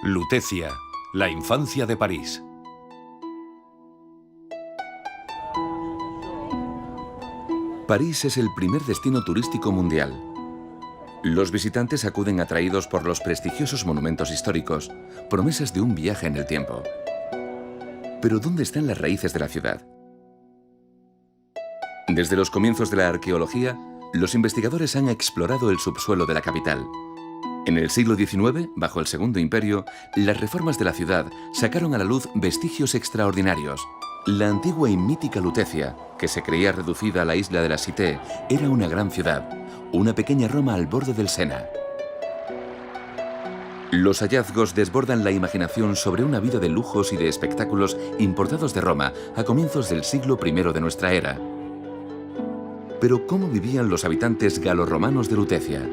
Lutecia, la infancia de París. París es el primer destino turístico mundial. Los visitantes acuden atraídos por los prestigiosos monumentos históricos, promesas de un viaje en el tiempo. Pero ¿dónde están las raíces de la ciudad? Desde los comienzos de la arqueología, los investigadores han explorado el subsuelo de la capital. En el siglo XIX, bajo el Segundo Imperio, las reformas de la ciudad sacaron a la luz vestigios extraordinarios. La antigua y mítica Lutecia, que se creía reducida a la isla de la Cité, era una gran ciudad, una pequeña Roma al borde del Sena. Los hallazgos desbordan la imaginación sobre una vida de lujos y de espectáculos importados de Roma a comienzos del siglo I de nuestra era. Pero ¿cómo vivían los habitantes galorromanos de Lutecia?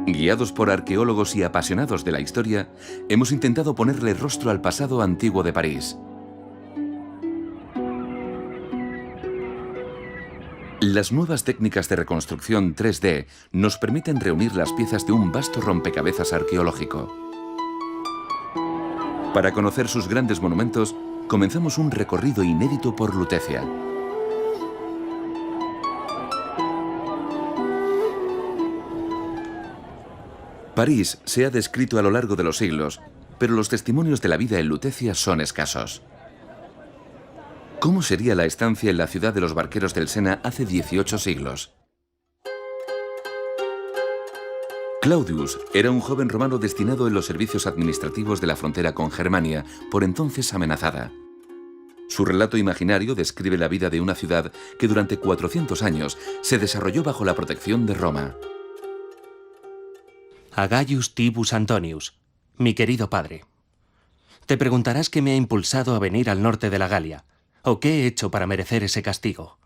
Guiados por arqueólogos y apasionados de la historia, hemos intentado ponerle rostro al pasado antiguo de París. Las nuevas técnicas de reconstrucción 3D nos permiten reunir las piezas de un vasto rompecabezas arqueológico. Para conocer sus grandes monumentos, comenzamos un recorrido inédito por Lutecia. París se ha descrito a lo largo de los siglos, pero los testimonios de la vida en Lutecia son escasos. ¿Cómo sería la estancia en la ciudad de los barqueros del Sena hace 18 siglos? Claudius era un joven romano destinado en los servicios administrativos de la frontera con Germania, por entonces amenazada. Su relato imaginario describe la vida de una ciudad que durante 400 años se desarrolló bajo la protección de Roma. A Gaius Tibus Antonius, mi querido padre. Te preguntarás qué me ha impulsado a venir al norte de la Galia, o qué he hecho para merecer ese castigo.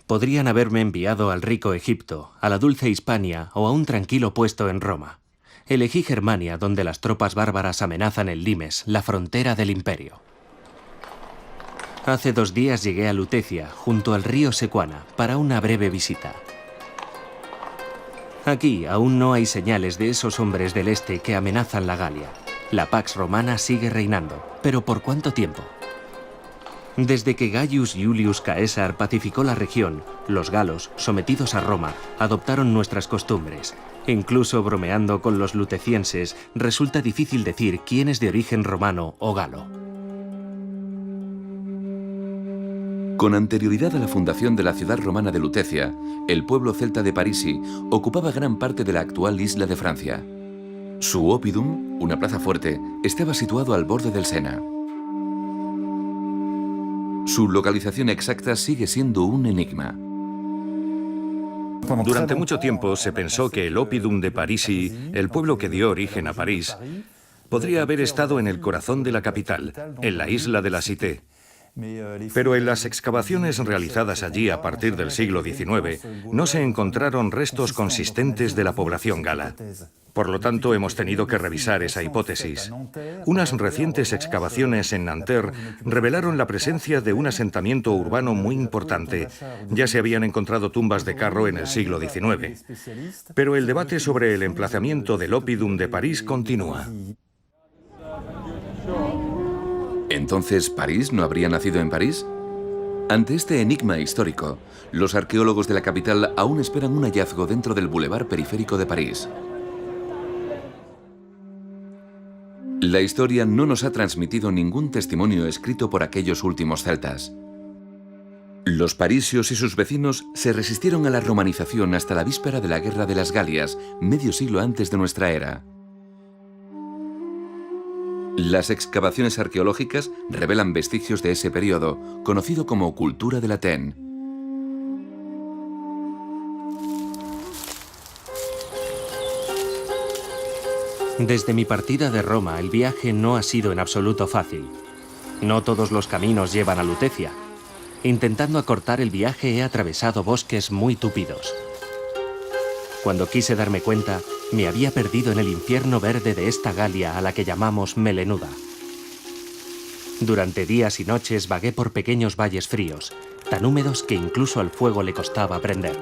Podrían haberme enviado al rico Egipto, a la dulce Hispania o a un tranquilo puesto en Roma. Elegí Germania, donde las tropas bárbaras amenazan el limes, la frontera del imperio. Hace 2 días llegué a Lutecia, junto al río Sequana, para una breve visita. Aquí aún no hay señales de esos hombres del este que amenazan la Galia. La Pax Romana sigue reinando, pero ¿por cuánto tiempo? Desde que Gaius Iulius Caesar pacificó la región, los galos, sometidos a Roma, adoptaron nuestras costumbres. Incluso bromeando con los lutecienses, resulta difícil decir quién es de origen romano o galo. Con anterioridad a la fundación de la ciudad romana de Lutecia, el pueblo celta de Parisi ocupaba gran parte de la actual isla de Francia. Su oppidum, una plaza fuerte, estaba situado al borde del Sena. Su localización exacta sigue siendo un enigma. Durante mucho tiempo se pensó que el oppidum de Parisi, el pueblo que dio origen a París, podría haber estado en el corazón de la capital, en la isla de la Cité. Pero en las excavaciones realizadas allí a partir del siglo XIX no se encontraron restos consistentes de la población gala. Por lo tanto, hemos tenido que revisar esa hipótesis. Unas recientes excavaciones en Nanterre revelaron la presencia de un asentamiento urbano muy importante. Ya se habían encontrado tumbas de carro en el siglo XIX. Pero el debate sobre el emplazamiento del oppidum de París continúa. ¿Entonces París no habría nacido en París? Ante este enigma histórico, los arqueólogos de la capital aún esperan un hallazgo dentro del bulevar periférico de París. La historia no nos ha transmitido ningún testimonio escrito por aquellos últimos celtas. Los parisios y sus vecinos se resistieron a la romanización hasta la víspera de la Guerra de las Galias, medio siglo antes de nuestra era. Las excavaciones arqueológicas revelan vestigios de ese periodo, conocido como cultura de Latén. Desde mi partida de Roma, el viaje no ha sido en absoluto fácil. No todos los caminos llevan a Lutecia. Intentando acortar el viaje he atravesado bosques muy tupidos. Cuando quise darme cuenta, me había perdido en el infierno verde de esta Galia a la que llamamos Melenuda. Durante días y noches vagué por pequeños valles fríos, tan húmedos que incluso al fuego le costaba prender.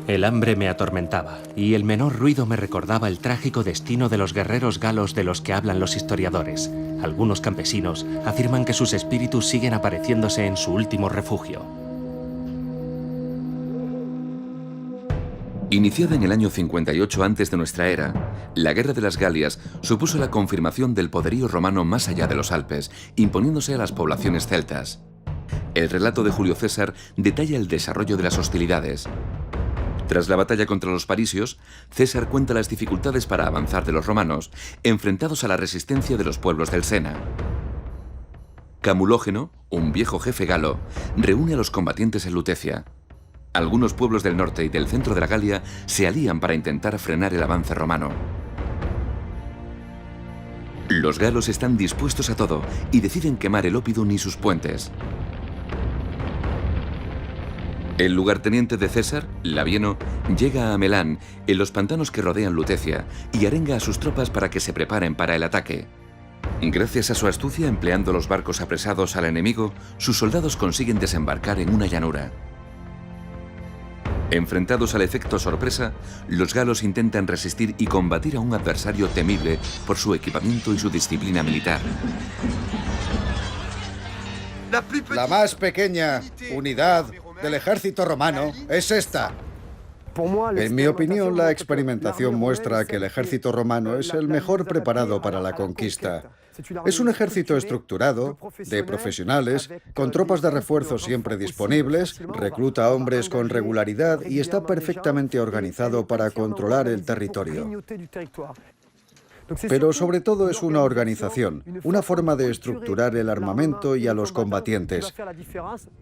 El hambre me atormentaba y el menor ruido me recordaba el trágico destino de los guerreros galos de los que hablan los historiadores. Algunos campesinos afirman que sus espíritus siguen apareciéndose en su último refugio. Iniciada en el año 58 antes de nuestra era, la Guerra de las Galias supuso la confirmación del poderío romano más allá de los Alpes, imponiéndose a las poblaciones celtas. El relato de Julio César detalla el desarrollo de las hostilidades. Tras la batalla contra los parisios, César cuenta las dificultades para avanzar de los romanos, enfrentados a la resistencia de los pueblos del Sena. Camulógeno, un viejo jefe galo, reúne a los combatientes en Lutecia. Algunos pueblos del norte y del centro de la Galia se alían para intentar frenar el avance romano. Los galos están dispuestos a todo y deciden quemar el Opidum y sus puentes. El lugarteniente de César, Labieno, llega a Melán, en los pantanos que rodean Lutecia, y arenga a sus tropas para que se preparen para el ataque. Gracias a su astucia empleando los barcos apresados al enemigo, sus soldados consiguen desembarcar en una llanura. Enfrentados al efecto sorpresa, los galos intentan resistir y combatir a un adversario temible por su equipamiento y su disciplina militar. La más pequeña unidad del ejército romano es esta. En mi opinión, la experimentación muestra que el ejército romano es el mejor preparado para la conquista. Es un ejército estructurado, de profesionales, con tropas de refuerzo siempre disponibles, recluta hombres con regularidad y está perfectamente organizado para controlar el territorio. Pero sobre todo es una organización, una forma de estructurar el armamento y a los combatientes.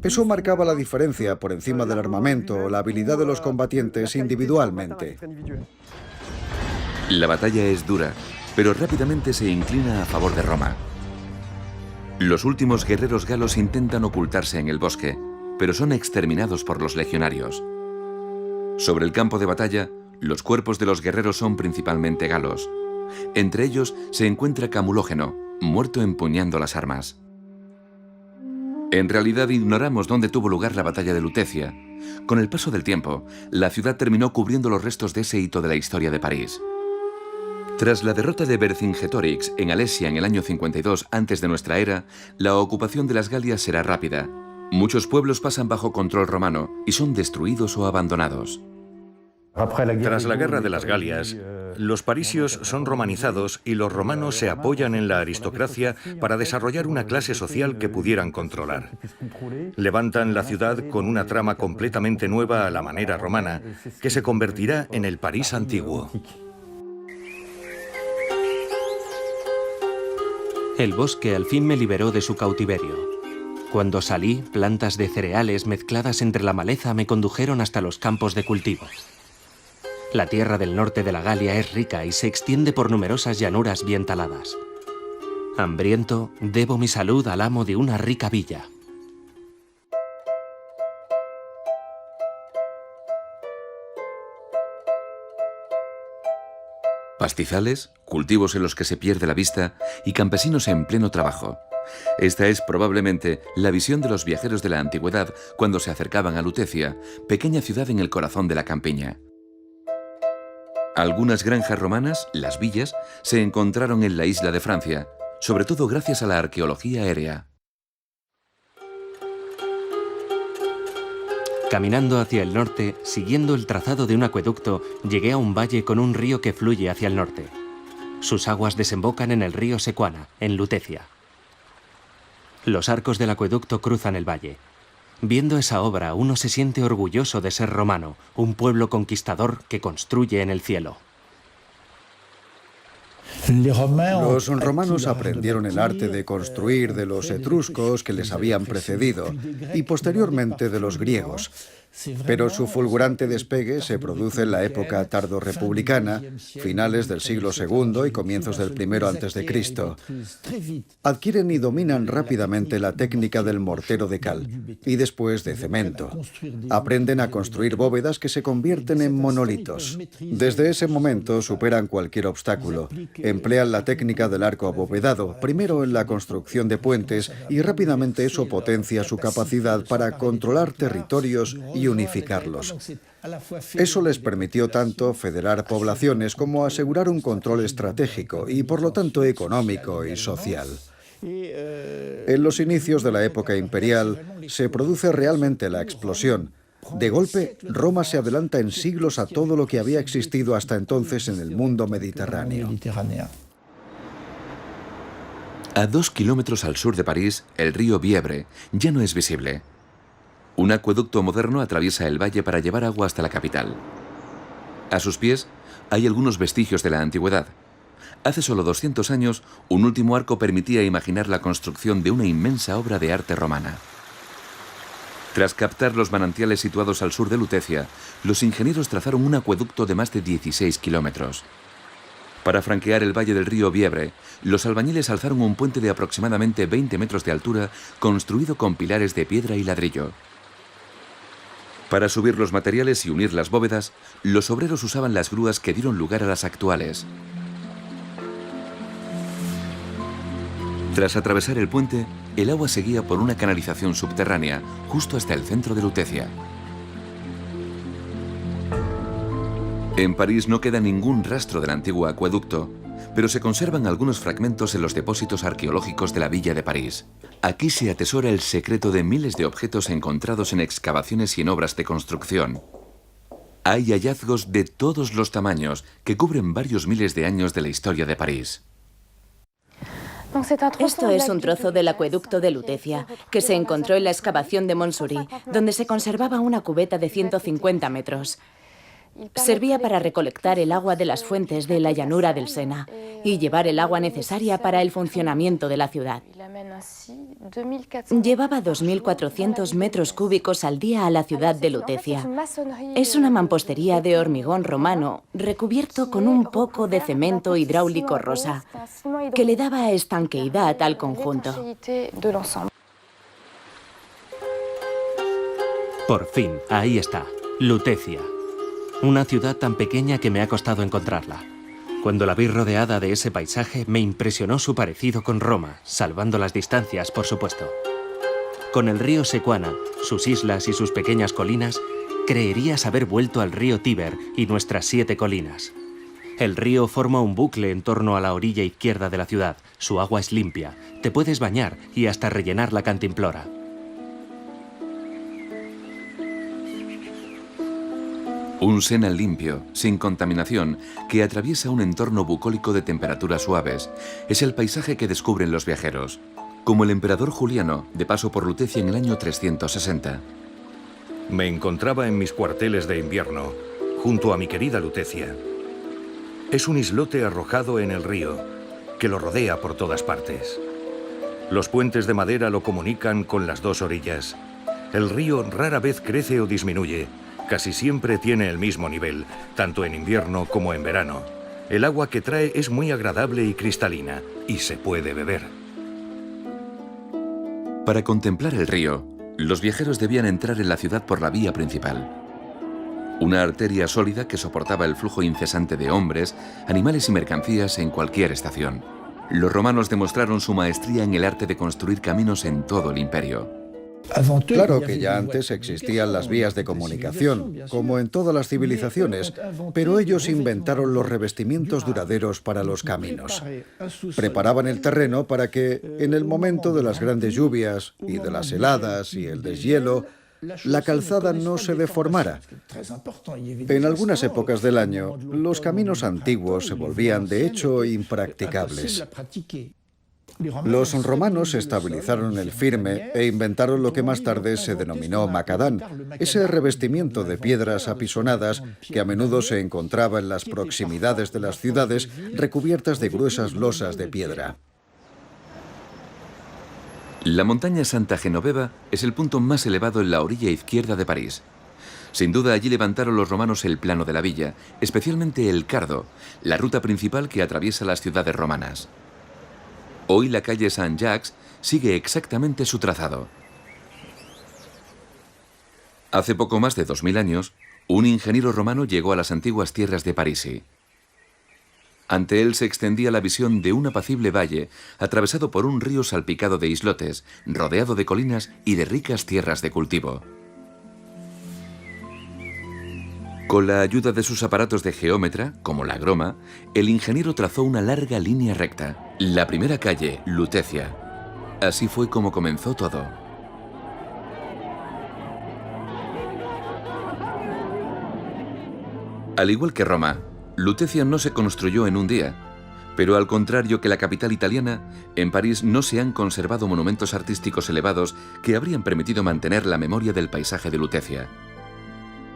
Eso marcaba la diferencia por encima del armamento, la habilidad de los combatientes individualmente. La batalla es dura, pero rápidamente se inclina a favor de Roma. Los últimos guerreros galos intentan ocultarse en el bosque, pero son exterminados por los legionarios. Sobre el campo de batalla, los cuerpos de los guerreros son principalmente galos. Entre ellos se encuentra Camulógeno, muerto empuñando las armas. En realidad ignoramos dónde tuvo lugar la batalla de Lutecia. Con el paso del tiempo, la ciudad terminó cubriendo los restos de ese hito de la historia de París. Tras la derrota de Vercingetorix en Alesia en el año 52 antes de nuestra era, la ocupación de las Galias será rápida. Muchos pueblos pasan bajo control romano y son destruidos o abandonados. Tras la Guerra de las Galias, los parisios son romanizados y los romanos se apoyan en la aristocracia para desarrollar una clase social que pudieran controlar. Levantan la ciudad con una trama completamente nueva a la manera romana, que se convertirá en el París antiguo. El bosque al fin me liberó de su cautiverio. Cuando salí, plantas de cereales mezcladas entre la maleza me condujeron hasta los campos de cultivo. La tierra del norte de la Galia es rica y se extiende por numerosas llanuras bien taladas. Hambriento, debo mi salud al amo de una rica villa. Pastizales, cultivos en los que se pierde la vista y campesinos en pleno trabajo. Esta es probablemente la visión de los viajeros de la antigüedad cuando se acercaban a Lutecia, pequeña ciudad en el corazón de la campiña. Algunas granjas romanas, las villas, se encontraron en la isla de Francia, sobre todo gracias a la arqueología aérea. Caminando hacia el norte, siguiendo el trazado de un acueducto, llegué a un valle con un río que fluye hacia el norte. Sus aguas desembocan en el río Secuana, en Lutecia. Los arcos del acueducto cruzan el valle. Viendo esa obra, uno se siente orgulloso de ser romano, un pueblo conquistador que construye en el cielo. Los romanos aprendieron el arte de construir de los etruscos que les habían precedido y posteriormente de los griegos. Pero su fulgurante despegue se produce en la época tardorrepublicana, finales del siglo II y comienzos del I a.C. Adquieren y dominan rápidamente la técnica del mortero de cal y después de cemento. Aprenden a construir bóvedas que se convierten en monolitos. Desde ese momento superan cualquier obstáculo. Emplean la técnica del arco abovedado, primero en la construcción de puentes, y rápidamente eso potencia su capacidad para controlar territorios y y unificarlos. Eso les permitió tanto federar poblaciones como asegurar un control estratégico y, por lo tanto, económico y social. En los inicios de la época imperial se produce realmente la explosión. De golpe, Roma se adelanta en siglos a todo lo que había existido hasta entonces en el mundo mediterráneo. A 2 kilómetros al sur de París, el río Bièvre ya no es visible. Un acueducto moderno atraviesa el valle para llevar agua hasta la capital. A sus pies hay algunos vestigios de la antigüedad. Hace solo 200 años, un último arco permitía imaginar la construcción de una inmensa obra de arte romana. Tras captar los manantiales situados al sur de Lutecia, los ingenieros trazaron un acueducto de más de 16 kilómetros. Para franquear el valle del río Bièvre, los albañiles alzaron un puente de aproximadamente 20 metros de altura, construido con pilares de piedra y ladrillo. Para subir los materiales y unir las bóvedas, los obreros usaban las grúas que dieron lugar a las actuales. Tras atravesar el puente, el agua seguía por una canalización subterránea, justo hasta el centro de Lutecia. En París no queda ningún rastro del antiguo acueducto, pero se conservan algunos fragmentos en los depósitos arqueológicos de la villa de París. Aquí se atesora el secreto de miles de objetos encontrados en excavaciones y en obras de construcción. Hay hallazgos de todos los tamaños que cubren varios miles de años de la historia de París. Esto es un trozo del acueducto de Lutecia, que se encontró en la excavación de Montsouris, donde se conservaba una cubeta de 150 metros. Servía para recolectar el agua de las fuentes de la llanura del Sena y llevar el agua necesaria para el funcionamiento de la ciudad. Llevaba 2.400 metros cúbicos al día a la ciudad de Lutecia. Es una mampostería de hormigón romano recubierto con un poco de cemento hidráulico rosa, que le daba estanqueidad al conjunto. Por fin, ahí está, Lutecia. Una ciudad tan pequeña que me ha costado encontrarla. Cuando la vi rodeada de ese paisaje, me impresionó su parecido con Roma, salvando las distancias, por supuesto. Con el río Sequana, sus islas y sus pequeñas colinas, creerías haber vuelto al río Tíber y nuestras 7 colinas. El río forma un bucle en torno a la orilla izquierda de la ciudad. Su agua es limpia, te puedes bañar y hasta rellenar la cantimplora. Un Sena limpio, sin contaminación, que atraviesa un entorno bucólico de temperaturas suaves, es el paisaje que descubren los viajeros, como el emperador Juliano, de paso por Lutecia en el año 360. Me encontraba en mis cuarteles de invierno, junto a mi querida Lutecia. Es un islote arrojado en el río, que lo rodea por todas partes. Los puentes de madera lo comunican con las dos orillas. El río rara vez crece o disminuye. Casi siempre tiene el mismo nivel, tanto en invierno como en verano. El agua que trae es muy agradable y cristalina, y se puede beber. Para contemplar el río, los viajeros debían entrar en la ciudad por la vía principal. Una arteria sólida que soportaba el flujo incesante de hombres, animales y mercancías en cualquier estación. Los romanos demostraron su maestría en el arte de construir caminos en todo el imperio. Claro que ya antes existían las vías de comunicación, como en todas las civilizaciones, pero ellos inventaron los revestimientos duraderos para los caminos. Preparaban el terreno para que, en el momento de las grandes lluvias y de las heladas y el deshielo, la calzada no se deformara. En algunas épocas del año, los caminos antiguos se volvían, de hecho, impracticables. Los romanos estabilizaron el firme e inventaron lo que más tarde se denominó macadán, ese revestimiento de piedras apisonadas que a menudo se encontraba en las proximidades de las ciudades recubiertas de gruesas losas de piedra. La montaña Santa Genoveva es el punto más elevado en la orilla izquierda de París. Sin duda allí levantaron los romanos el plano de la villa, especialmente el Cardo, la ruta principal que atraviesa las ciudades romanas. Hoy la calle Saint-Jacques sigue exactamente su trazado. Hace poco más de 2000 años, un ingeniero romano llegó a las antiguas tierras de Parisi. Ante él se extendía la visión de un apacible valle atravesado por un río salpicado de islotes, rodeado de colinas y de ricas tierras de cultivo. Con la ayuda de sus aparatos de geómetra, como la groma, el ingeniero trazó una larga línea recta, la primera calle, Lutecia. Así fue como comenzó todo. Al igual que Roma, Lutecia no se construyó en un día, pero al contrario que la capital italiana, en París no se han conservado monumentos artísticos elevados que habrían permitido mantener la memoria del paisaje de Lutecia.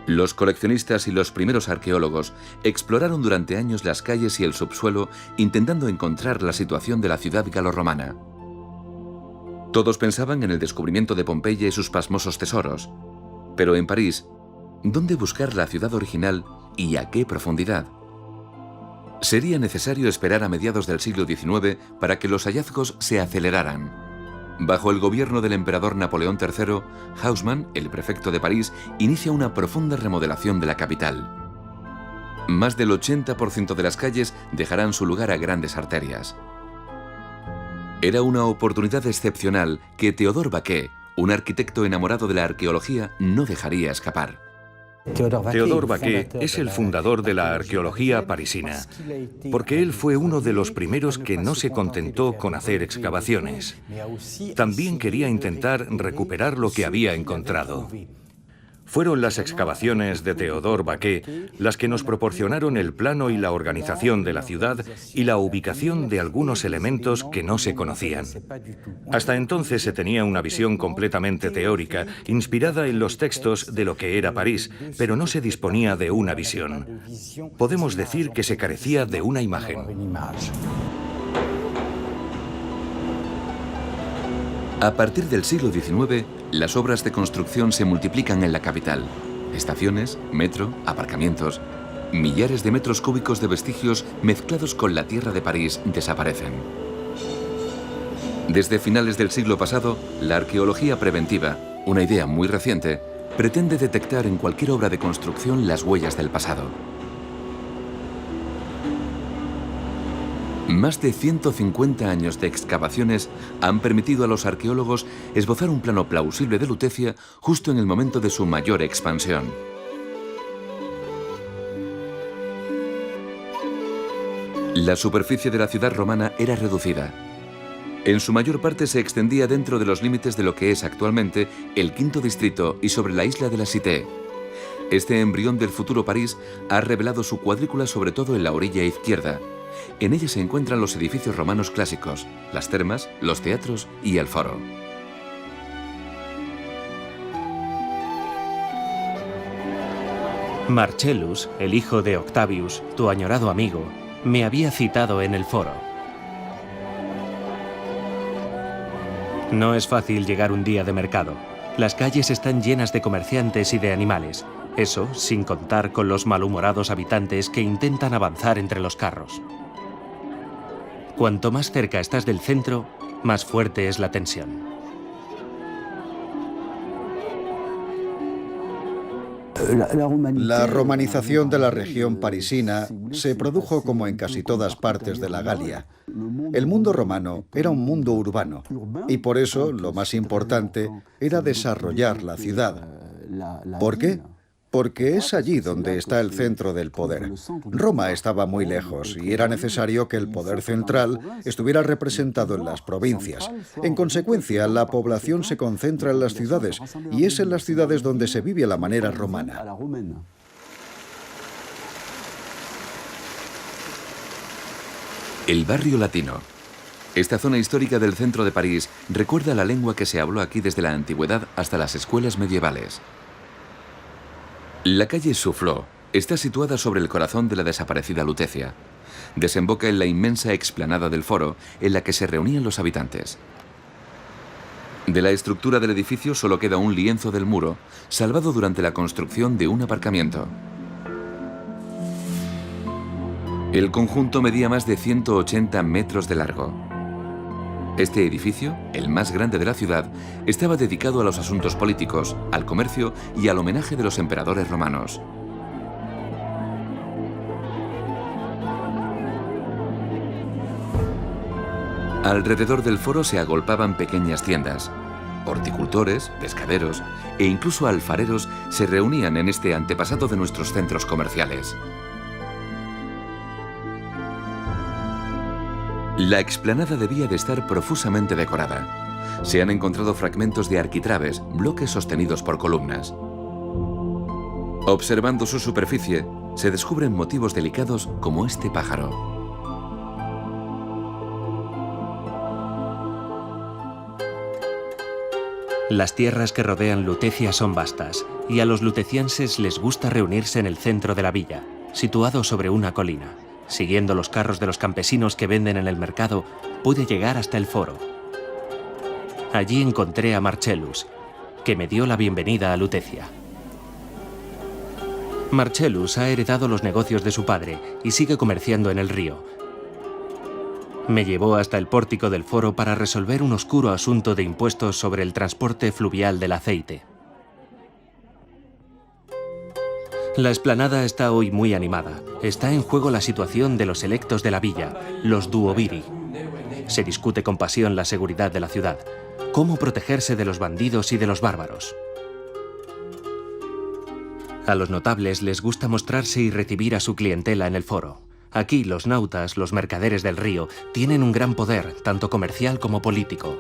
Los coleccionistas y los primeros arqueólogos exploraron durante años las calles y el subsuelo intentando encontrar la situación de la ciudad galorromana. Todos pensaban en el descubrimiento de Pompeya y sus pasmosos tesoros, pero en París, ¿dónde buscar la ciudad original y a qué profundidad? Sería necesario esperar a mediados del siglo XIX para que los hallazgos se aceleraran. Bajo el gobierno del emperador Napoleón III, Haussmann, el prefecto de París, inicia una profunda remodelación de la capital. Más del 80% de las calles dejarán su lugar a grandes arterias. Era una oportunidad excepcional que Théodore Baquet, un arquitecto enamorado de la arqueología, no dejaría escapar. Théodore Baquet es el fundador de la arqueología parisina, porque él fue uno de los primeros que no se contentó con hacer excavaciones. También quería intentar recuperar lo que había encontrado. Fueron las excavaciones de Théodore Baquet las que nos proporcionaron el plano y la organización de la ciudad y la ubicación de algunos elementos que no se conocían. Hasta entonces se tenía una visión completamente teórica, inspirada en los textos de lo que era París, pero no se disponía de una visión. Podemos decir que se carecía de una imagen. A partir del siglo XIX, las obras de construcción se multiplican en la capital. Estaciones, metro, aparcamientos. Millares de metros cúbicos de vestigios mezclados con la tierra de París desaparecen. Desde finales del siglo pasado, la arqueología preventiva, una idea muy reciente, pretende detectar en cualquier obra de construcción las huellas del pasado. Más de 150 años de excavaciones han permitido a los arqueólogos esbozar un plano plausible de Lutecia justo en el momento de su mayor expansión. La superficie de la ciudad romana era reducida. En su mayor parte se extendía dentro de los límites de lo que es actualmente el quinto distrito y sobre la isla de la Cité. Este embrión del futuro París ha revelado su cuadrícula sobre todo en la orilla izquierda. En ella se encuentran los edificios romanos clásicos, las termas, los teatros y el foro. Marcellus, el hijo de Octavius, tu añorado amigo, me había citado en el foro. No es fácil llegar un día de mercado. Las calles están llenas de comerciantes y de animales. Eso sin contar con los malhumorados habitantes que intentan avanzar entre los carros. Cuanto más cerca estás del centro, más fuerte es la tensión. La romanización de la región parisina se produjo como en casi todas partes de la Galia. El mundo romano era un mundo urbano y por eso lo más importante era desarrollar la ciudad. ¿Por qué? Porque es allí donde está el centro del poder. Roma estaba muy lejos y era necesario que el poder central estuviera representado en las provincias. En consecuencia, la población se concentra en las ciudades y es en las ciudades donde se vive a la manera romana. El barrio latino. Esta zona histórica del centro de París recuerda la lengua que se habló aquí desde la antigüedad hasta las escuelas medievales. La calle Soufflot está situada sobre el corazón de la desaparecida Lutecia. Desemboca en la inmensa explanada del foro en la que se reunían los habitantes. De la estructura del edificio solo queda un lienzo del muro, salvado durante la construcción de un aparcamiento. El conjunto medía más de 180 metros de largo. Este edificio, el más grande de la ciudad, estaba dedicado a los asuntos políticos, al comercio y al homenaje de los emperadores romanos. Alrededor del foro se agolpaban pequeñas tiendas. horticultores, pescaderos e incluso alfareros se reunían en este antepasado de nuestros centros comerciales. La explanada debía de estar profusamente decorada. Se han encontrado fragmentos de arquitraves, bloques sostenidos por columnas. Observando su superficie, se descubren motivos delicados como este pájaro. Las tierras que rodean Lutecia son vastas, y a los lutecienses les gusta reunirse en el centro de la villa, situado sobre una colina. Siguiendo los carros de los campesinos que venden en el mercado, pude llegar hasta el foro. Allí encontré a Marcellus, que me dio la bienvenida a Lutecia. Marcellus ha heredado los negocios de su padre y sigue comerciando en el río. Me llevó hasta el pórtico del foro para resolver un oscuro asunto de impuestos sobre el transporte fluvial del aceite. La explanada está hoy muy animada. Está en juego la situación de los electos de la villa, los duoviri. Se discute con pasión la seguridad de la ciudad, cómo protegerse de los bandidos y de los bárbaros. A los notables les gusta mostrarse y recibir a su clientela en el foro. Aquí los nautas, los mercaderes del río, tienen un gran poder, tanto comercial como político.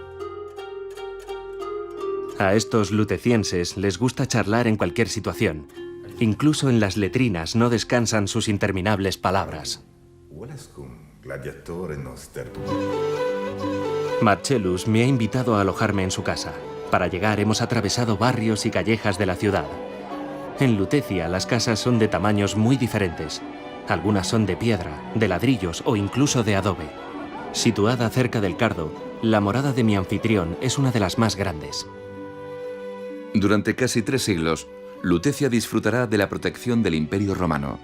A estos lutecienses les gusta charlar en cualquier situación. Incluso en las letrinas no descansan sus interminables palabras. Marcellus me ha invitado a alojarme en su casa. Para llegar hemos atravesado barrios y callejas de la ciudad. En Lutecia las casas son de tamaños muy diferentes. Algunas son de piedra, de ladrillos o incluso de adobe. Situada cerca del Cardo, la morada de mi anfitrión es una de las más grandes. Durante casi 3 siglos, Lutecia disfrutará de la protección del Imperio Romano.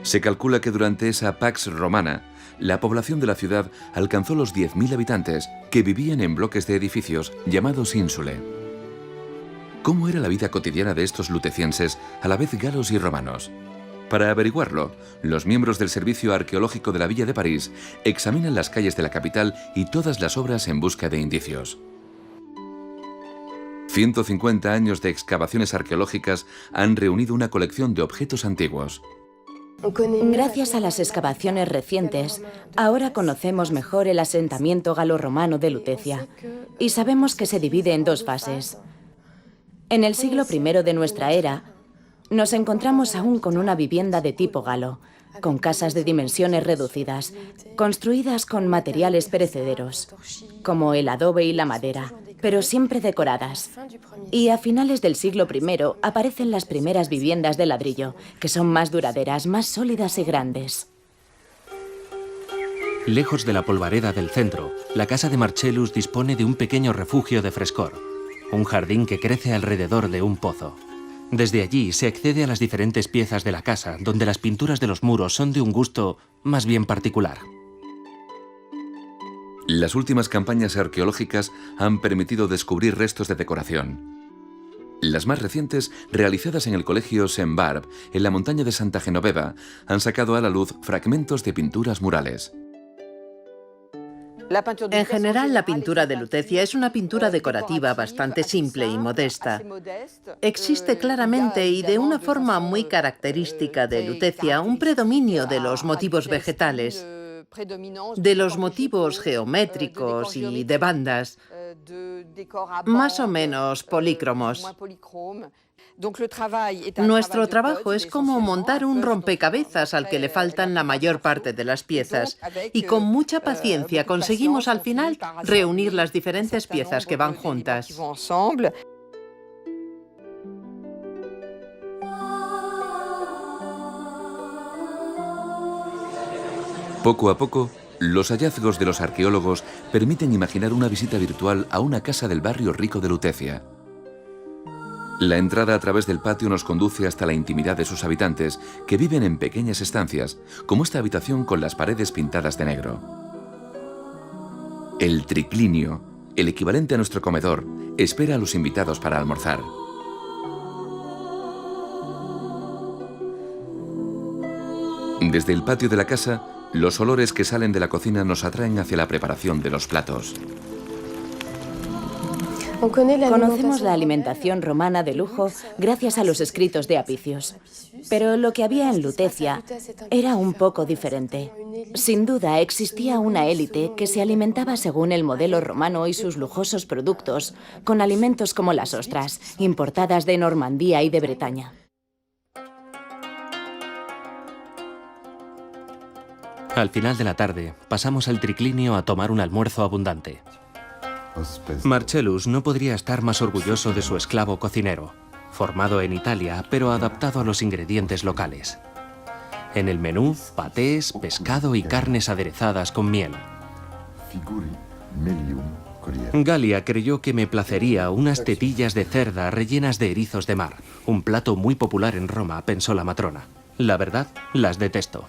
Se calcula que durante esa Pax Romana, la población de la ciudad alcanzó los 10.000 habitantes que vivían en bloques de edificios llamados insulae. ¿Cómo era la vida cotidiana de estos lutecienses, a la vez galos y romanos? Para averiguarlo, los miembros del Servicio Arqueológico de la Villa de París examinan las calles de la capital y todas las obras en busca de indicios. 150 años de excavaciones arqueológicas han reunido una colección de objetos antiguos. Gracias a las excavaciones recientes, ahora conocemos mejor el asentamiento galo-romano de Lutecia y sabemos que se divide en 2 fases. En el siglo I de nuestra era, nos encontramos aún con una vivienda de tipo galo, con casas de dimensiones reducidas, construidas con materiales perecederos, como el adobe y la madera, pero siempre decoradas. Y a finales del siglo I aparecen las primeras viviendas de ladrillo, que son más duraderas, más sólidas y grandes. Lejos de la polvareda del centro, la casa de Marcellus dispone de un pequeño refugio de frescor, un jardín que crece alrededor de un pozo. Desde allí se accede a las diferentes piezas de la casa, donde las pinturas de los muros son de un gusto más bien particular. Las últimas campañas arqueológicas han permitido descubrir restos de decoración. Las más recientes, realizadas en el colegio Saint-Barbe, en la montaña de Santa Genoveva, han sacado a la luz fragmentos de pinturas murales. En general, la pintura de Lutecia es una pintura decorativa bastante simple y modesta. Existe claramente y de una forma muy característica de Lutecia un predominio de los motivos vegetales, de los motivos geométricos y de bandas, más o menos polícromos. Nuestro trabajo es como montar un rompecabezas al que le faltan la mayor parte de las piezas y con mucha paciencia conseguimos al final reunir las diferentes piezas que van juntas. Poco a poco, los hallazgos de los arqueólogos permiten imaginar una visita virtual a una casa del barrio rico de Lutecia. La entrada a través del patio nos conduce hasta la intimidad de sus habitantes, que viven en pequeñas estancias, como esta habitación con las paredes pintadas de negro. El triclinio, el equivalente a nuestro comedor, espera a los invitados para almorzar. Desde el patio de la casa, los olores que salen de la cocina nos atraen hacia la preparación de los platos. Conocemos la alimentación romana de lujo gracias a los escritos de Apicius. Pero lo que había en Lutecia era un poco diferente. Sin duda existía una élite que se alimentaba según el modelo romano y sus lujosos productos, con alimentos como las ostras, importadas de Normandía y de Bretaña. Al final de la tarde, pasamos al triclinio a tomar un almuerzo abundante. Marcellus no podría estar más orgulloso de su esclavo cocinero, formado en Italia, pero adaptado a los ingredientes locales. En el menú, patés, pescado y carnes aderezadas con miel. Galia creyó que me placería unas tetillas de cerda rellenas de erizos de mar, un plato muy popular en Roma, pensó la matrona. La verdad, las detesto.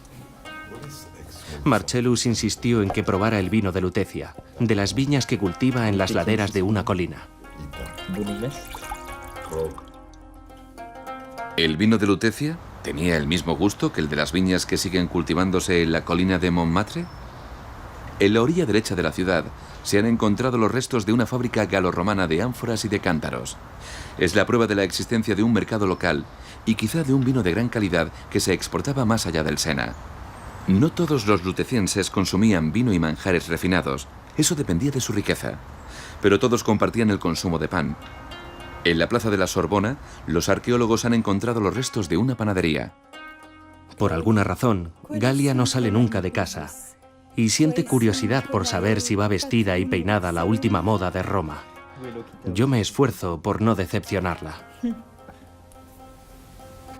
Marcellus insistió en que probara el vino de Lutecia, de las viñas que cultiva en las laderas de una colina. ¿El vino de Lutecia tenía el mismo gusto que el de las viñas que siguen cultivándose en la colina de Montmartre? En la orilla derecha de la ciudad se han encontrado los restos de una fábrica galorromana de ánforas y de cántaros. Es la prueba de la existencia de un mercado local y quizá de un vino de gran calidad que se exportaba más allá del Sena. No todos los lutecienses consumían vino y manjares refinados, eso dependía de su riqueza, pero todos compartían el consumo de pan. En la plaza de la Sorbona, los arqueólogos han encontrado los restos de una panadería. Por alguna razón, Galia no sale nunca de casa y siente curiosidad por saber si va vestida y peinada a la última moda de Roma. Yo me esfuerzo por no decepcionarla.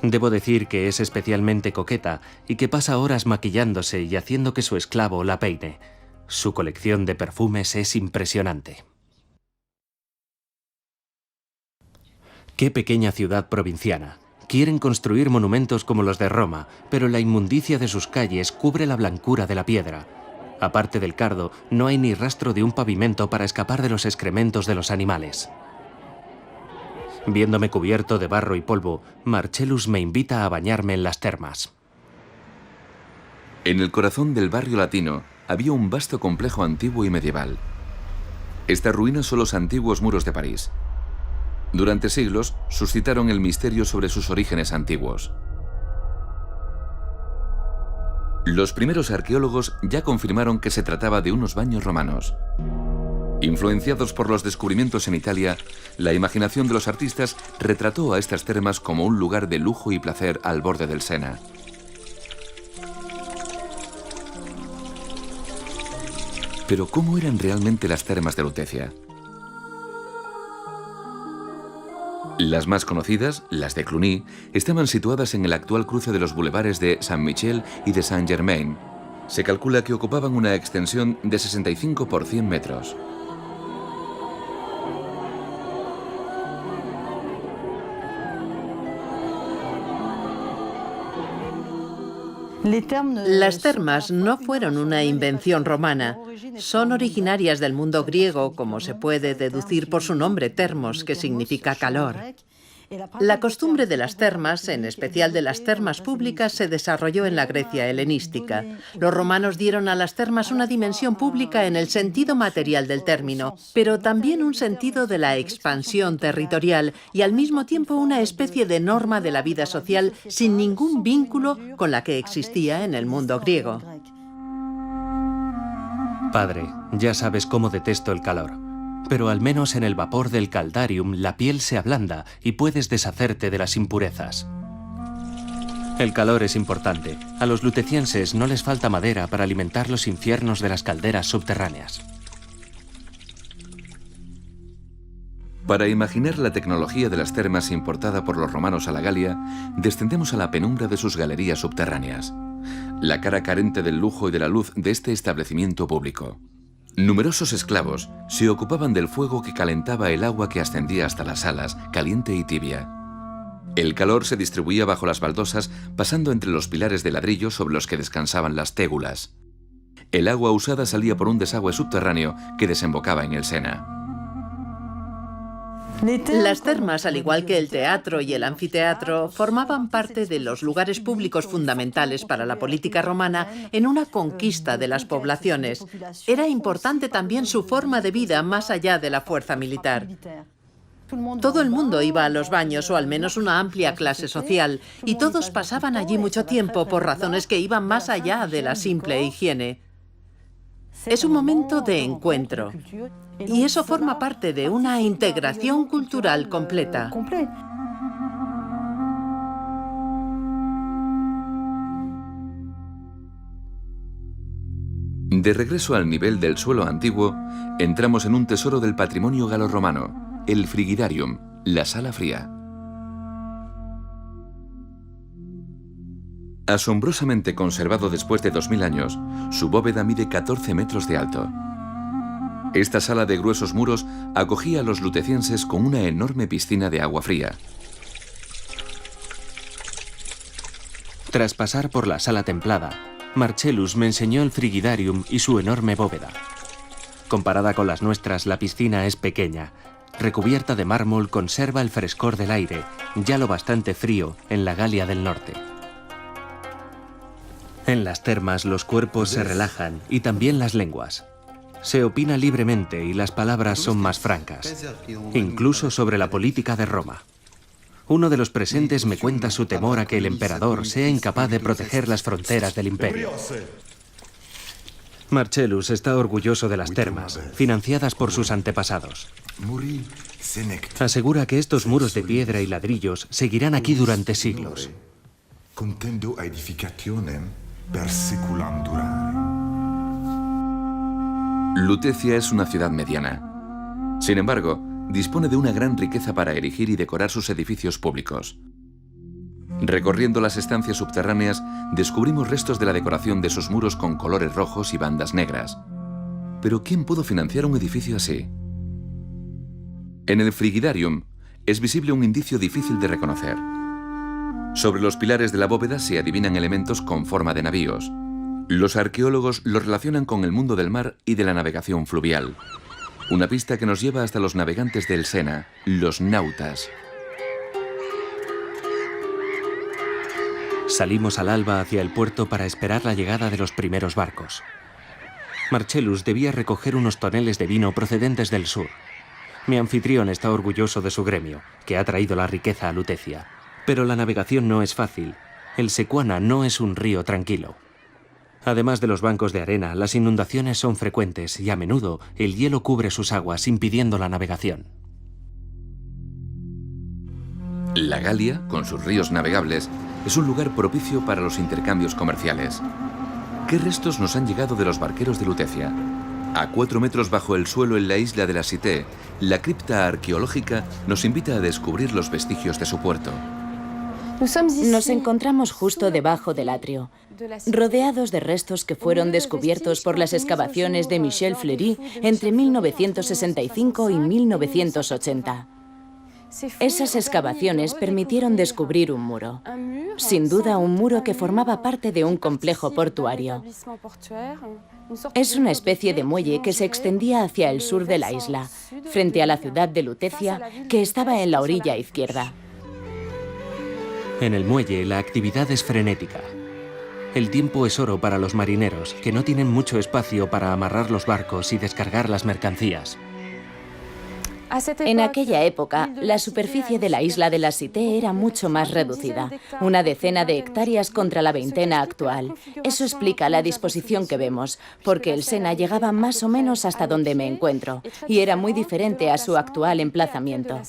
Debo decir que es especialmente coqueta y que pasa horas maquillándose y haciendo que su esclavo la peine. Su colección de perfumes es impresionante. Qué pequeña ciudad provinciana. Quieren construir monumentos como los de Roma, pero la inmundicia de sus calles cubre la blancura de la piedra. Aparte del cardo, no hay ni rastro de un pavimento para escapar de los excrementos de los animales. Viéndome cubierto de barro y polvo, Marcellus me invita a bañarme en las termas. En el corazón del barrio latino había un vasto complejo antiguo y medieval. Estas ruinas son los antiguos muros de París. Durante siglos suscitaron el misterio sobre sus orígenes antiguos. Los primeros arqueólogos ya confirmaron que se trataba de unos baños romanos. Influenciados por los descubrimientos en Italia, la imaginación de los artistas retrató a estas termas como un lugar de lujo y placer al borde del Sena. Pero ¿cómo eran realmente las termas de Lutecia? Las más conocidas, las de Cluny, estaban situadas en el actual cruce de los bulevares de Saint-Michel y de Saint-Germain. Se calcula que ocupaban una extensión de 65 por 100 metros. Las termas no fueron una invención romana. Son originarias del mundo griego, como se puede deducir por su nombre, termos, que significa calor. La costumbre de las termas, en especial de las termas públicas, se desarrolló en la Grecia helenística. Los romanos dieron a las termas una dimensión pública en el sentido material del término, pero también un sentido de la expansión territorial y al mismo tiempo una especie de norma de la vida social sin ningún vínculo con la que existía en el mundo griego. Padre, ya sabes cómo detesto el calor. Pero al menos en el vapor del caldarium la piel se ablanda y puedes deshacerte de las impurezas. El calor es importante. A los lutecienses no les falta madera para alimentar los infiernos de las calderas subterráneas. Para imaginar la tecnología de las termas importada por los romanos a la Galia, descendemos a la penumbra de sus galerías subterráneas, la cara carente del lujo y de la luz de este establecimiento público. Numerosos esclavos se ocupaban del fuego que calentaba el agua que ascendía hasta las salas, caliente y tibia. El calor se distribuía bajo las baldosas, pasando entre los pilares de ladrillo sobre los que descansaban las tégulas. El agua usada salía por un desagüe subterráneo que desembocaba en el Sena. Las termas, al igual que el teatro y el anfiteatro, formaban parte de los lugares públicos fundamentales para la política romana en una conquista de las poblaciones. Era importante también su forma de vida más allá de la fuerza militar. Todo el mundo iba a los baños, o al menos una amplia clase social, y todos pasaban allí mucho tiempo por razones que iban más allá de la simple higiene. Es un momento de encuentro. Y eso forma parte de una integración cultural completa. De regreso al nivel del suelo antiguo, entramos en un tesoro del patrimonio galorromano, el Frigidarium, la sala fría. Asombrosamente conservado después de 2000 años, su bóveda mide 14 metros de alto. Esta sala de gruesos muros acogía a los lutecienses con una enorme piscina de agua fría. Tras pasar por la sala templada, Marcellus me enseñó el Frigidarium y su enorme bóveda. Comparada con las nuestras, la piscina es pequeña. Recubierta de mármol, conserva el frescor del aire, ya lo bastante frío en la Galia del Norte. En las termas los cuerpos se relajan y también las lenguas. Se opina libremente y las palabras son más francas, incluso sobre la política de Roma. Uno de los presentes me cuenta su temor a que el emperador sea incapaz de proteger las fronteras del imperio. Marcellus está orgulloso de las termas, financiadas por sus antepasados. Asegura que estos muros de piedra y ladrillos seguirán aquí durante siglos. Lutecia es una ciudad mediana. Sin embargo, dispone de una gran riqueza para erigir y decorar sus edificios públicos. Recorriendo las estancias subterráneas, descubrimos restos de la decoración de sus muros con colores rojos y bandas negras. Pero ¿quién pudo financiar un edificio así? En el Frigidarium es visible un indicio difícil de reconocer. Sobre los pilares de la bóveda se adivinan elementos con forma de navíos. Los arqueólogos los relacionan con el mundo del mar y de la navegación fluvial. Una pista que nos lleva hasta los navegantes del Sena, los nautas. Salimos al alba hacia el puerto para esperar la llegada de los primeros barcos. Marcellus debía recoger unos toneles de vino procedentes del sur. Mi anfitrión está orgulloso de su gremio, que ha traído la riqueza a Lutecia. Pero la navegación no es fácil. El Sequana no es un río tranquilo. Además de los bancos de arena, las inundaciones son frecuentes y a menudo el hielo cubre sus aguas, impidiendo la navegación. La Galia, con sus ríos navegables, es un lugar propicio para los intercambios comerciales. ¿Qué restos nos han llegado de los barqueros de Lutecia? A 4 metros bajo el suelo en la isla de la Cité, la cripta arqueológica nos invita a descubrir los vestigios de su puerto. Nos encontramos justo debajo del atrio, rodeados de restos que fueron descubiertos por las excavaciones de Michel Fleury entre 1965 y 1980. Esas excavaciones permitieron descubrir un muro. Sin duda, un muro que formaba parte de un complejo portuario. Es una especie de muelle que se extendía hacia el sur de la isla, frente a la ciudad de Lutecia, que estaba en la orilla izquierda. En el muelle, la actividad es frenética. El tiempo es oro para los marineros, que no tienen mucho espacio para amarrar los barcos y descargar las mercancías. En aquella época, la superficie de la isla de la Cité era mucho más reducida, una decena de hectáreas contra la veintena actual. Eso explica la disposición que vemos, porque el Sena llegaba más o menos hasta donde me encuentro, y era muy diferente a su actual emplazamiento.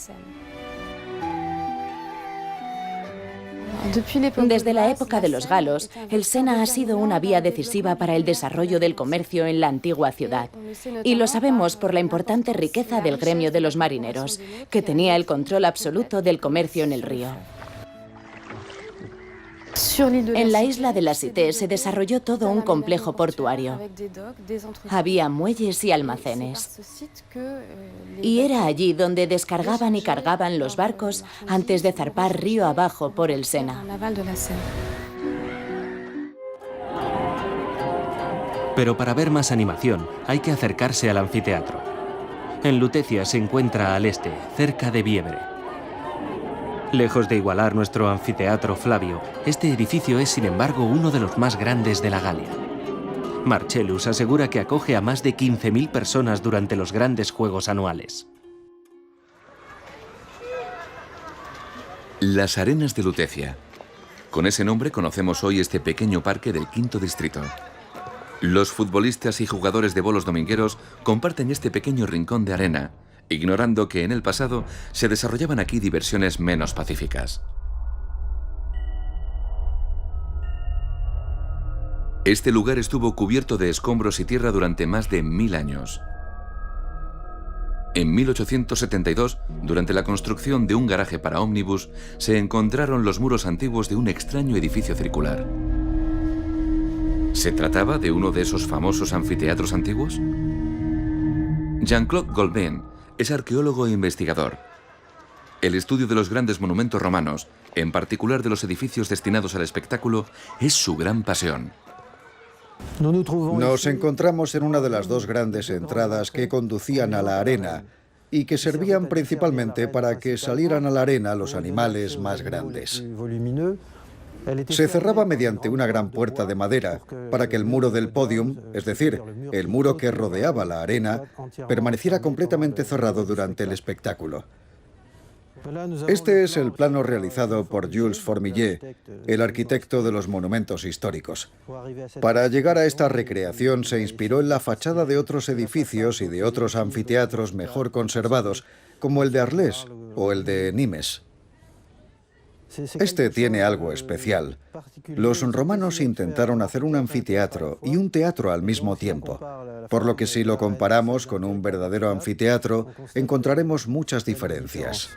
Desde la época de los galos, el Sena ha sido una vía decisiva para el desarrollo del comercio en la antigua ciudad. Y lo sabemos por la importante riqueza del gremio de los marineros, que tenía el control absoluto del comercio en el río. En la isla de la Cité se desarrolló todo un complejo portuario. Había muelles y almacenes. Y era allí donde descargaban y cargaban los barcos antes de zarpar río abajo por el Sena. Pero para ver más animación hay que acercarse al anfiteatro. En Lutecia se encuentra al este, cerca de Bievre. Lejos de igualar nuestro anfiteatro Flavio, este edificio es sin embargo uno de los más grandes de la Galia. Marcellus asegura que acoge a más de 15.000 personas durante los grandes juegos anuales. Las Arenas de Lutecia. Con ese nombre conocemos hoy este pequeño parque del Quinto Distrito. Los futbolistas y jugadores de bolos domingueros comparten este pequeño rincón de arena, ignorando que en el pasado se desarrollaban aquí diversiones menos pacíficas. Este lugar estuvo cubierto de escombros y tierra durante más de 1000 años. En 1872, durante la construcción de un garaje para ómnibus, se encontraron los muros antiguos de un extraño edificio circular. ¿Se trataba de uno de esos famosos anfiteatros antiguos? Jean-Claude Golbin es arqueólogo e investigador. El estudio de los grandes monumentos romanos, en particular de los edificios destinados al espectáculo, es su gran pasión. Nos encontramos en una de las dos grandes entradas que conducían a la arena y que servían principalmente para que salieran a la arena los animales más grandes. Se cerraba mediante una gran puerta de madera para que el muro del pódium, es decir, el muro que rodeaba la arena, permaneciera completamente cerrado durante el espectáculo. Este es el plano realizado por Jules Formillet, el arquitecto de los monumentos históricos. Para llegar a esta recreación se inspiró en la fachada de otros edificios y de otros anfiteatros mejor conservados, como el de Arles o el de Nimes. Este tiene algo especial. Los romanos intentaron hacer un anfiteatro y un teatro al mismo tiempo, por lo que si lo comparamos con un verdadero anfiteatro, encontraremos muchas diferencias.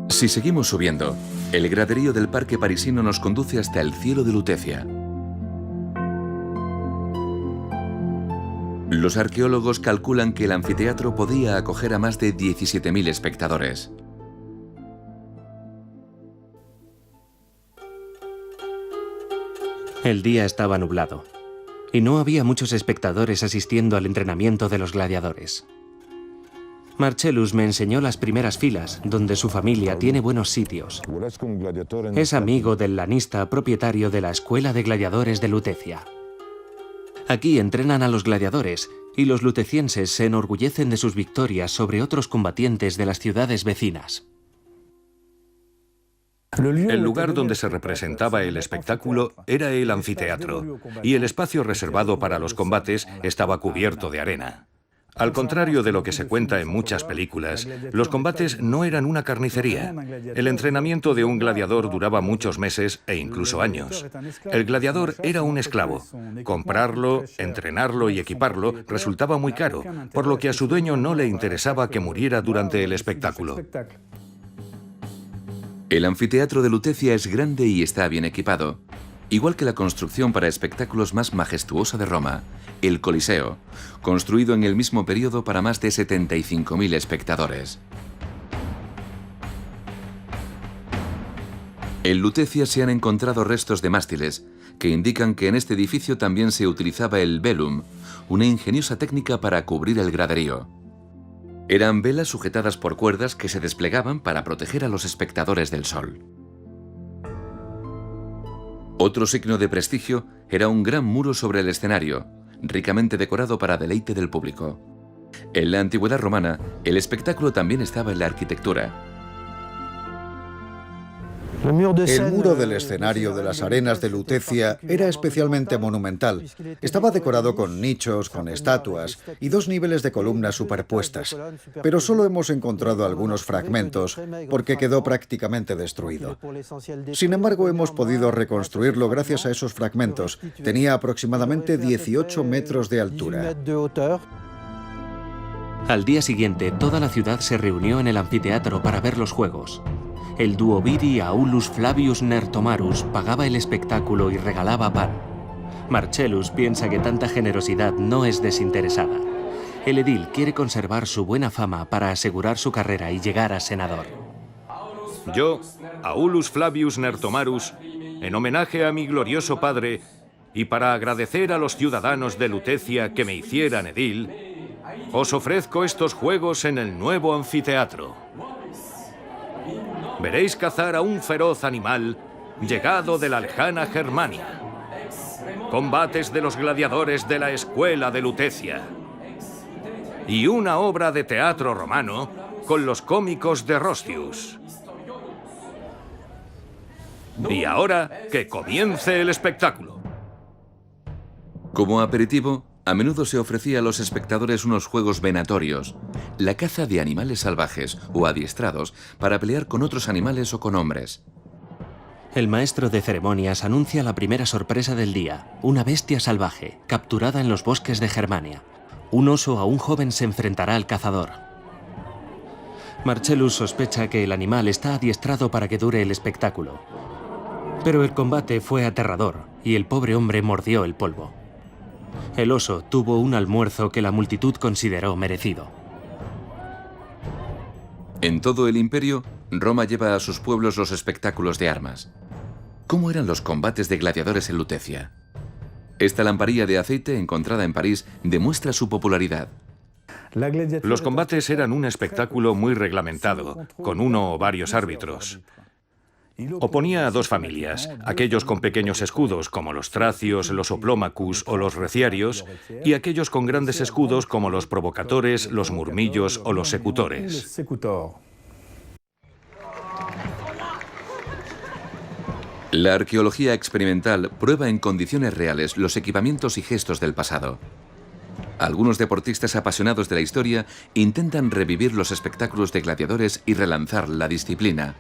Si seguimos subiendo, el graderío del parque parisino nos conduce hasta el cielo de Lutecia. Los arqueólogos calculan que el anfiteatro podía acoger a más de 17.000 espectadores. El día estaba nublado y no había muchos espectadores asistiendo al entrenamiento de los gladiadores. Marcellus me enseñó las primeras filas, donde su familia tiene buenos sitios. Es amigo del lanista propietario de la Escuela de Gladiadores de Lutecia. Aquí entrenan a los gladiadores y los lutecienses se enorgullecen de sus victorias sobre otros combatientes de las ciudades vecinas. El lugar donde se representaba el espectáculo era el anfiteatro, y el espacio reservado para los combates estaba cubierto de arena. Al contrario de lo que se cuenta en muchas películas, los combates no eran una carnicería. El entrenamiento de un gladiador duraba muchos meses e incluso años. El gladiador era un esclavo. Comprarlo, entrenarlo y equiparlo resultaba muy caro, por lo que a su dueño no le interesaba que muriera durante el espectáculo. El anfiteatro de Lutecia es grande y está bien equipado, igual que la construcción para espectáculos más majestuosa de Roma, el Coliseo, construido en el mismo periodo para más de 75.000 espectadores. En Lutecia se han encontrado restos de mástiles que indican que en este edificio también se utilizaba el velum, una ingeniosa técnica para cubrir el graderío. Eran velas sujetadas por cuerdas que se desplegaban para proteger a los espectadores del sol. Otro signo de prestigio era un gran muro sobre el escenario, ricamente decorado para deleite del público. En la antigüedad romana, el espectáculo también estaba en la arquitectura. El muro del escenario de las arenas de Lutecia era especialmente monumental. Estaba decorado con nichos, con estatuas y 2 niveles de columnas superpuestas. Pero solo hemos encontrado algunos fragmentos porque quedó prácticamente destruido. Sin embargo, hemos podido reconstruirlo gracias a esos fragmentos. Tenía aproximadamente 18 metros de altura. Al día siguiente, toda la ciudad se reunió en el anfiteatro para ver los juegos. El duoviri Aulus Flavius Nertomarus pagaba el espectáculo y regalaba pan. Marcellus piensa que tanta generosidad no es desinteresada. El edil quiere conservar su buena fama para asegurar su carrera y llegar a senador. Yo, Aulus Flavius Nertomarus, en homenaje a mi glorioso padre y para agradecer a los ciudadanos de Lutecia que me hicieran edil, os ofrezco estos juegos en el nuevo anfiteatro. Veréis cazar a un feroz animal llegado de la lejana Germania. Combates de los gladiadores de la escuela de Lutecia. Y una obra de teatro romano con los cómicos de Roscius. Y ahora, que comience el espectáculo. Como aperitivo, a menudo se ofrecía a los espectadores unos juegos venatorios, la caza de animales salvajes o adiestrados para pelear con otros animales o con hombres. El maestro de ceremonias anuncia la primera sorpresa del día, una bestia salvaje, capturada en los bosques de Germania. Un oso a un joven se enfrentará al cazador. Marcellus sospecha que el animal está adiestrado para que dure el espectáculo. Pero el combate fue aterrador y el pobre hombre mordió el polvo. El oso tuvo un almuerzo que la multitud consideró merecido. En todo el imperio, Roma lleva a sus pueblos los espectáculos de armas. ¿Cómo eran los combates de gladiadores en Lutecia? Esta lamparilla de aceite encontrada en París demuestra su popularidad. Los combates eran un espectáculo muy reglamentado, con uno o varios árbitros. Oponía a dos familias, aquellos con pequeños escudos como los tracios, los oplómacus o los reciarios, y aquellos con grandes escudos como los provocatores, los murmillos o los secutores. La arqueología experimental prueba en condiciones reales los equipamientos y gestos del pasado. Algunos deportistas apasionados de la historia intentan revivir los espectáculos de gladiadores y relanzar la disciplina.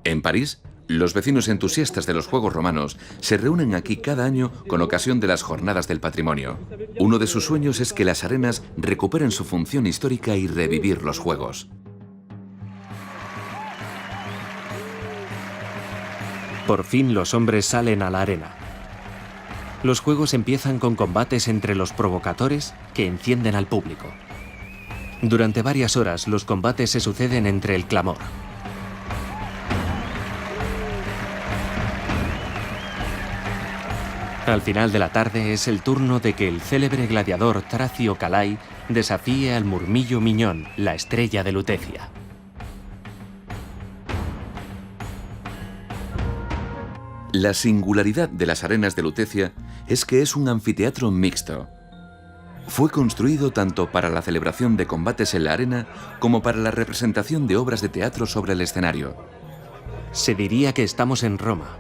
En París, los vecinos entusiastas de los Juegos Romanos se reúnen aquí cada año con ocasión de las Jornadas del Patrimonio. Uno de sus sueños es que las arenas recuperen su función histórica y revivir los Juegos. Por fin los hombres salen a la arena. Los juegos empiezan con combates entre los provocadores que encienden al público. Durante varias horas los combates se suceden entre el clamor. Al final de la tarde es el turno de que el célebre gladiador Tracio Calai desafíe al Murmillo Miñón, la estrella de Lutecia. La singularidad de las arenas de Lutecia es que es un anfiteatro mixto. Fue construido tanto para la celebración de combates en la arena como para la representación de obras de teatro sobre el escenario. Se diría que estamos en Roma.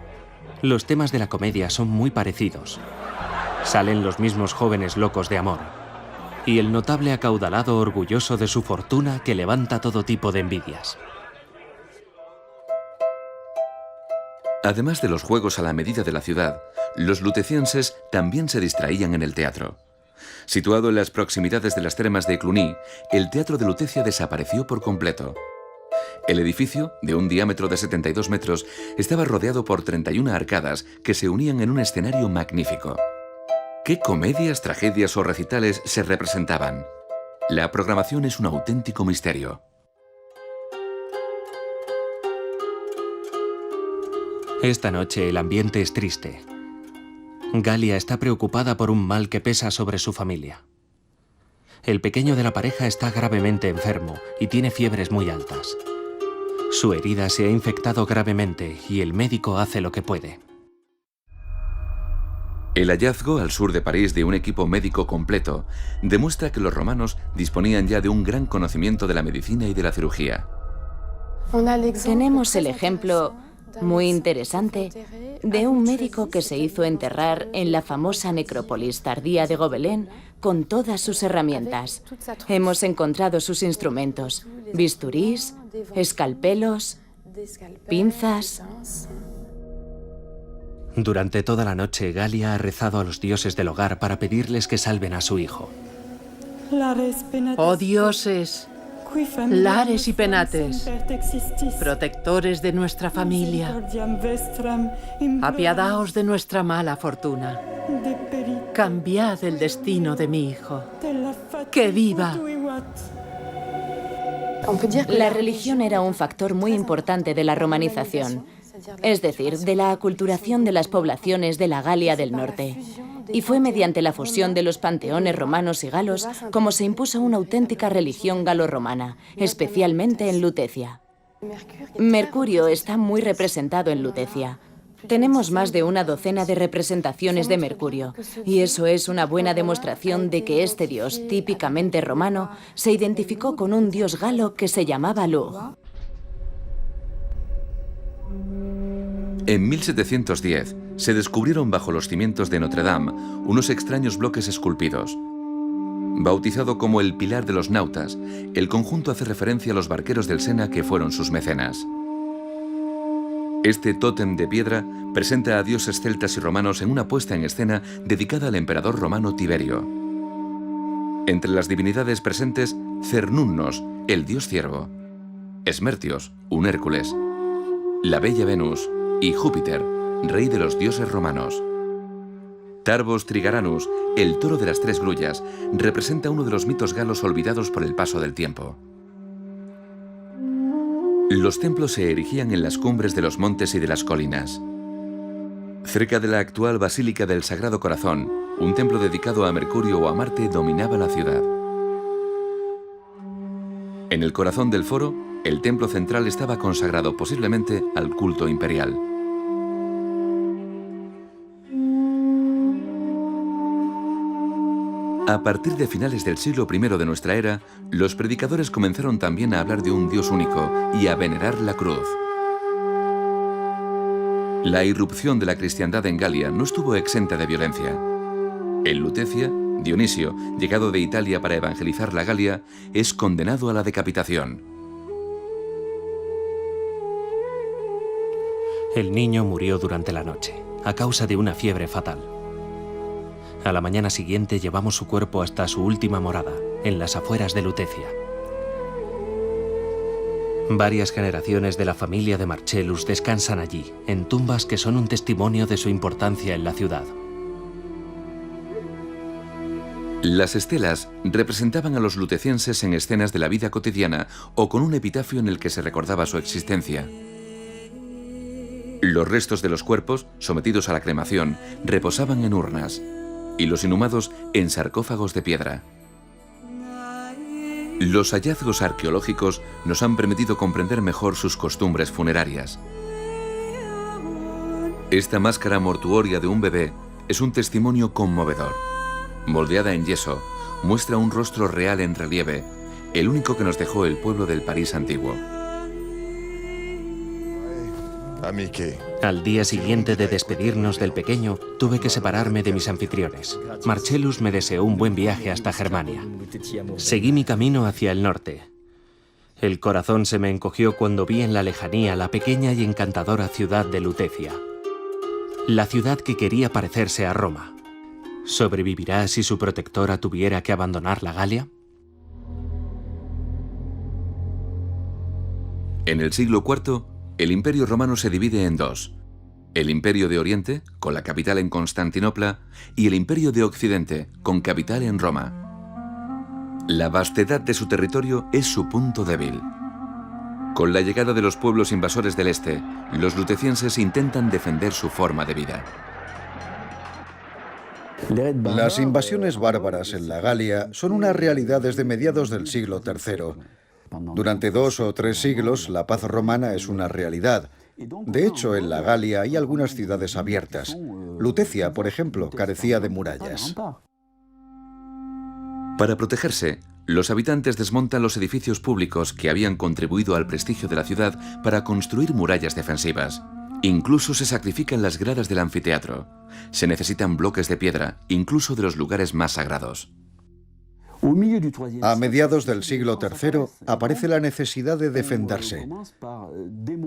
Los temas de la comedia son muy parecidos. Salen los mismos jóvenes locos de amor. Y el notable acaudalado orgulloso de su fortuna que levanta todo tipo de envidias. Además de los juegos a la medida de la ciudad, los lutecienses también se distraían en el teatro. Situado en las proximidades de las termas de Cluny, el teatro de Lutecia desapareció por completo. El edificio, de un diámetro de 72 metros, estaba rodeado por 31 arcadas que se unían en un escenario magnífico. ¿Qué comedias, tragedias o recitales se representaban? La programación es un auténtico misterio. Esta noche el ambiente es triste. Galia está preocupada por un mal que pesa sobre su familia. El pequeño de la pareja está gravemente enfermo y tiene fiebres muy altas. Su herida se ha infectado gravemente y el médico hace lo que puede. El hallazgo al sur de París de un equipo médico completo demuestra que los romanos disponían ya de un gran conocimiento de la medicina y de la cirugía. Tenemos el ejemplo muy interesante de un médico que se hizo enterrar en la famosa necrópolis tardía de Gobelén con todas sus herramientas. Hemos encontrado sus instrumentos: bisturís, escalpelos, pinzas. Durante toda la noche, Galia ha rezado a los dioses del hogar para pedirles que salven a su hijo. Oh dioses, lares y penates, protectores de nuestra familia, apiadaos de nuestra mala fortuna. Cambiad el destino de mi hijo. ¡Que viva! La religión era un factor muy importante de la romanización. es decir, de la aculturación de las poblaciones de la Galia del Norte. Y fue mediante la fusión de los panteones romanos y galos como se impuso una auténtica religión galo-romana, especialmente en Lutecia. Mercurio está muy representado en Lutecia. Tenemos más de una docena de representaciones de Mercurio, y eso es una buena demostración de que este dios, típicamente romano, se identificó con un dios galo que se llamaba Lug. En 1710 se descubrieron bajo los cimientos de Notre Dame unos extraños bloques esculpidos. Bautizado como el Pilar de los Nautas, el conjunto hace referencia a los barqueros del Sena que fueron sus mecenas. Este tótem de piedra presenta a dioses celtas y romanos en una puesta en escena dedicada al emperador romano Tiberio. Entre las divinidades presentes, Cernunnos, el dios ciervo, Esmertios, un Hércules, la bella Venus y Júpiter, rey de los dioses romanos. Tarbos Trigaranus, el toro de las tres grullas, representa uno de los mitos galos olvidados por el paso del tiempo. Los templos se erigían en las cumbres de los montes y de las colinas. Cerca de la actual Basílica del Sagrado Corazón, un templo dedicado a Mercurio o a Marte dominaba la ciudad. En el corazón del foro, el templo central estaba consagrado posiblemente al culto imperial. A partir de finales del siglo I de nuestra era, los predicadores comenzaron también a hablar de un Dios único y a venerar la cruz. La irrupción de la cristiandad en Galia no estuvo exenta de violencia. En Lutecia, Dionisio, llegado de Italia para evangelizar la Galia, es condenado a la decapitación. El niño murió durante la noche, a causa de una fiebre fatal. A la mañana siguiente llevamos su cuerpo hasta su última morada, en las afueras de Lutecia. Varias generaciones de la familia de Marcellus descansan allí, en tumbas que son un testimonio de su importancia en la ciudad. Las estelas representaban a los lutecienses en escenas de la vida cotidiana o con un epitafio en el que se recordaba su existencia. Los restos de los cuerpos, sometidos a la cremación, reposaban en urnas, y los inhumados en sarcófagos de piedra. Los hallazgos arqueológicos nos han permitido comprender mejor sus costumbres funerarias. Esta máscara mortuoria de un bebé es un testimonio conmovedor. Moldeada en yeso, muestra un rostro real en relieve, el único que nos dejó el pueblo del París antiguo. Al día siguiente de despedirnos del pequeño, tuve que separarme de mis anfitriones. Marcellus me deseó un buen viaje hasta Germania. Seguí mi camino hacia el norte. El corazón se me encogió cuando vi en la lejanía la pequeña y encantadora ciudad de Lutecia. La ciudad que quería parecerse a Roma. ¿Sobrevivirá si su protectora tuviera que abandonar la Galia? En el siglo IV, el Imperio Romano se divide en dos: el Imperio de Oriente, con la capital en Constantinopla, y el Imperio de Occidente, con capital en Roma. La vastedad de su territorio es su punto débil. Con la llegada de los pueblos invasores del este, los lutecienses intentan defender su forma de vida. Las invasiones bárbaras en la Galia son una realidad desde mediados del siglo III. Durante 2 o 3 siglos, la paz romana es una realidad. De hecho, en la Galia hay algunas ciudades abiertas. Lutecia, por ejemplo, carecía de murallas. Para protegerse, los habitantes desmontan los edificios públicos que habían contribuido al prestigio de la ciudad para construir murallas defensivas. Incluso se sacrifican las gradas del anfiteatro. Se necesitan bloques de piedra, incluso de los lugares más sagrados. A mediados del siglo III aparece la necesidad de defenderse.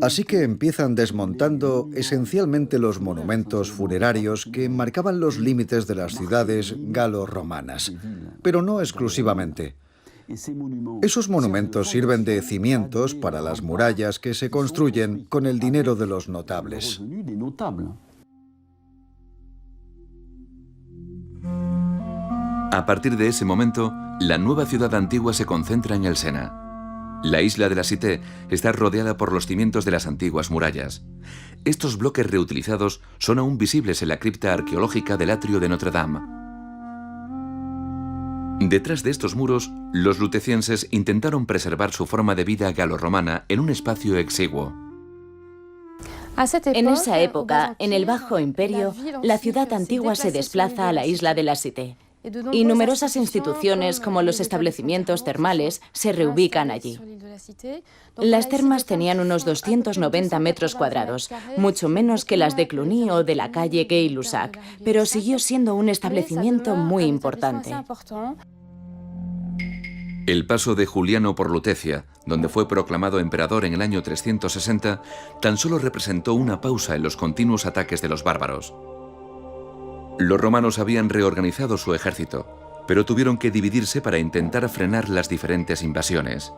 Así que empiezan desmontando esencialmente los monumentos funerarios que marcaban los límites de las ciudades galo-romanas, pero no exclusivamente. Esos monumentos sirven de cimientos para las murallas que se construyen con el dinero de los notables. A partir de ese momento, la nueva ciudad antigua se concentra en el Sena. La isla de la Cité está rodeada por los cimientos de las antiguas murallas. Estos bloques reutilizados son aún visibles en la cripta arqueológica del atrio de Notre Dame. Detrás de estos muros, los lutecienses intentaron preservar su forma de vida galorromana en un espacio exiguo. En esa época, en el Bajo Imperio, la ciudad antigua se desplaza a la isla de la Cité y numerosas instituciones, como los establecimientos termales, se reubican allí. Las termas tenían unos 290 metros cuadrados, mucho menos que las de Cluny o de la calle Gay-Lussac, pero siguió siendo un establecimiento muy importante. El paso de Juliano por Lutecia, donde fue proclamado emperador en el año 360, tan solo representó una pausa en los continuos ataques de los bárbaros. Los romanos habían reorganizado su ejército, pero tuvieron que dividirse para intentar frenar las diferentes invasiones.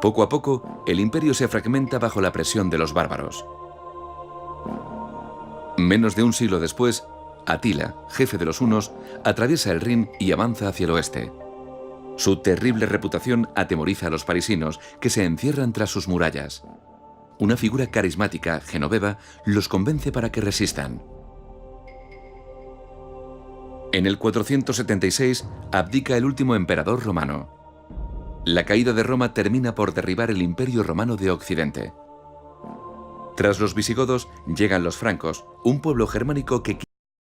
Poco a poco, el imperio se fragmenta bajo la presión de los bárbaros. Menos de un siglo después, Atila, jefe de los hunos, atraviesa el Rin y avanza hacia el oeste. Su terrible reputación atemoriza a los parisinos, que se encierran tras sus murallas. Una figura carismática, Genoveva, los convence para que resistan. En el 476 abdica el último emperador romano. La caída de Roma termina por derribar el Imperio Romano de Occidente. Tras los visigodos llegan los francos, un pueblo germánico que